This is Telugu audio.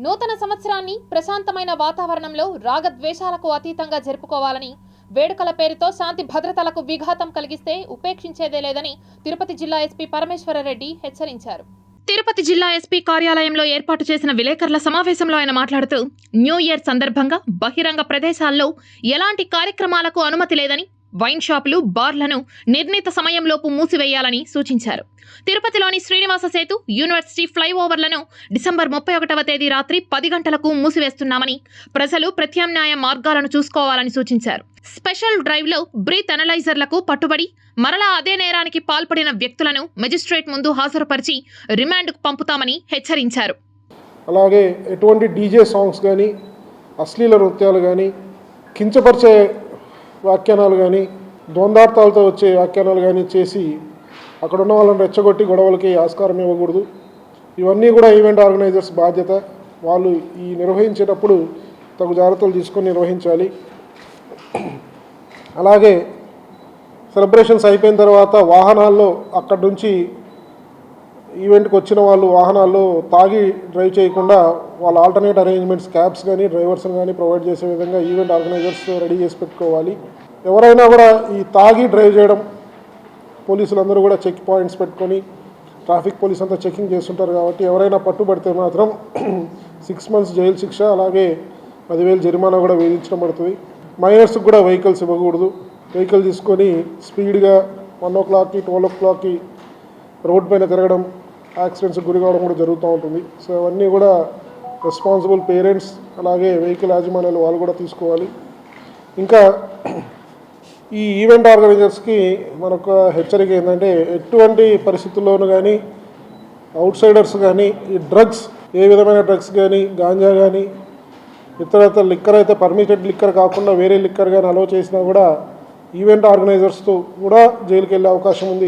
నూతన సంవత్సరాన్ని ప్రశాంతమైన వాతావరణంలో రాగద్వేషాలకు అతీతంగా జరుపుకోవాలని, వేడుకల పేరుతో శాంతి భద్రతలకు విఘాతం కలిగిస్తే ఉపేక్షించేదే లేదని తిరుపతి జిల్లా ఎస్పీ పరమేశ్వరరెడ్డి హెచ్చరించారు. తిరుపతి జిల్లా ఎస్పీ కార్యాలయంలో ఏర్పాటు చేసిన విలేకరుల సమావేశంలో ఆయన మాట్లాడుతూ, న్యూ ఇయర్ సందర్భంగా బహిరంగ ప్రదేశాల్లో ఎలాంటి కార్యక్రమాలకు అనుమతి లేదని, వైన్ షాపులు, బార్లను నిర్ణీత సమయంలోపు మూసివేయాలని సూచించారు. తిరుపతిలోని శ్రీనివాస సేతు, యూనివర్సిటీ ఫ్లైఓవర్లను డిసెంబర్ 31వ తేదీ రాత్రి 10 గంటలకు మూసివేస్తున్నామని, ప్రజలు ప్రత్యామ్నాయ మార్గాలను చూసుకోవాలని సూచించారు. స్పెషల్ డ్రైవ్లో బ్రీత్ అనలైజర్లకు పట్టుబడి మరలా అదే నేరానికి పాల్పడిన వ్యక్తులను మెజిస్ట్రేట్ ముందు హాజరుపరిచి రిమాండ్కు పంపుతామని హెచ్చరించారు. అలాగే ఎటువంటి డీజే సాంగ్స్ కానీ, అశ్లీల నృత్యాలు కానీ, కించపరిచే వ్యాఖ్యానాలు కానీ, ద్వందార్థాలతో వచ్చే వ్యాఖ్యానాలు కానీ చేసి అక్కడ ఉన్న వాళ్ళని రెచ్చగొట్టి గొడవలకి ఆస్కారం ఇవ్వకూడదు. ఇవన్నీ కూడా ఈవెంట్ ఆర్గనైజర్స్ బాధ్యత. వాళ్ళు ఈ నిర్వహించేటప్పుడు తగు జాగ్రత్తలు తీసుకొని నిర్వహించాలి. అలాగే సెలబ్రేషన్స్ అయిపోయిన తర్వాత వాహనాల్లో అక్కడి నుంచి ఈవెంట్కి వచ్చిన వాళ్ళు వాహనాల్లో తాగి డ్రైవ్ చేయకుండా వాళ్ళ ఆల్టర్నేట్ అరేంజ్మెంట్స్, క్యాబ్స్ కానీ డ్రైవర్స్ని కానీ ప్రొవైడ్ చేసే విధంగా ఈవెంట్ ఆర్గనైజర్స్ రెడీ చేసి పెట్టుకోవాలి. ఎవరైనా కూడా ఈ తాగి డ్రైవ్ చేయడం, పోలీసులందరూ కూడా చెక్ పాయింట్స్ పెట్టుకొని ట్రాఫిక్ పోలీస్ అంతా చెకింగ్ చేస్తుంటారు కాబట్టి ఎవరైనా పట్టుబడితే మాత్రం 6 months జైలు శిక్ష, అలాగే 10,000 జరిమానా కూడా విధించడం పడుతుంది. మైనర్స్కి కూడా వెహికల్స్ ఇవ్వకూడదు. వెహికల్ తీసుకొని స్పీడ్గా 1 o'clock, 12 o'clock రోడ్ పైన తిరగడం, యాక్సిడెంట్స్కి గురి కావడం కూడా జరుగుతూ ఉంటుంది. సో అవన్నీ కూడా రెస్పాన్సిబుల్ పేరెంట్స్ అలాగే వెహికల్ యాజమాన్యాలు వాళ్ళు కూడా తీసుకోవాలి. ఇంకా ఈ ఈవెంట్ ఆర్గనైజర్స్కి మనకు హెచ్చరిక ఏంటంటే, ఎటువంటి పరిస్థితుల్లోనూ కానీ అవుట్ సైడర్స్ కానీ ఈ డ్రగ్స్, ఏ విధమైన డ్రగ్స్ కానీ, గాంజా కానీ, ఇతర లిక్కర్ అయితే పర్మిటెడ్ లిక్కర్ కాకుండా వేరే లిక్కర్ కానీ అలౌ చేసినా కూడా ఈవెంట్ ఆర్గనైజర్స్తో కూడా జైలుకి వెళ్ళే అవకాశం ఉంది.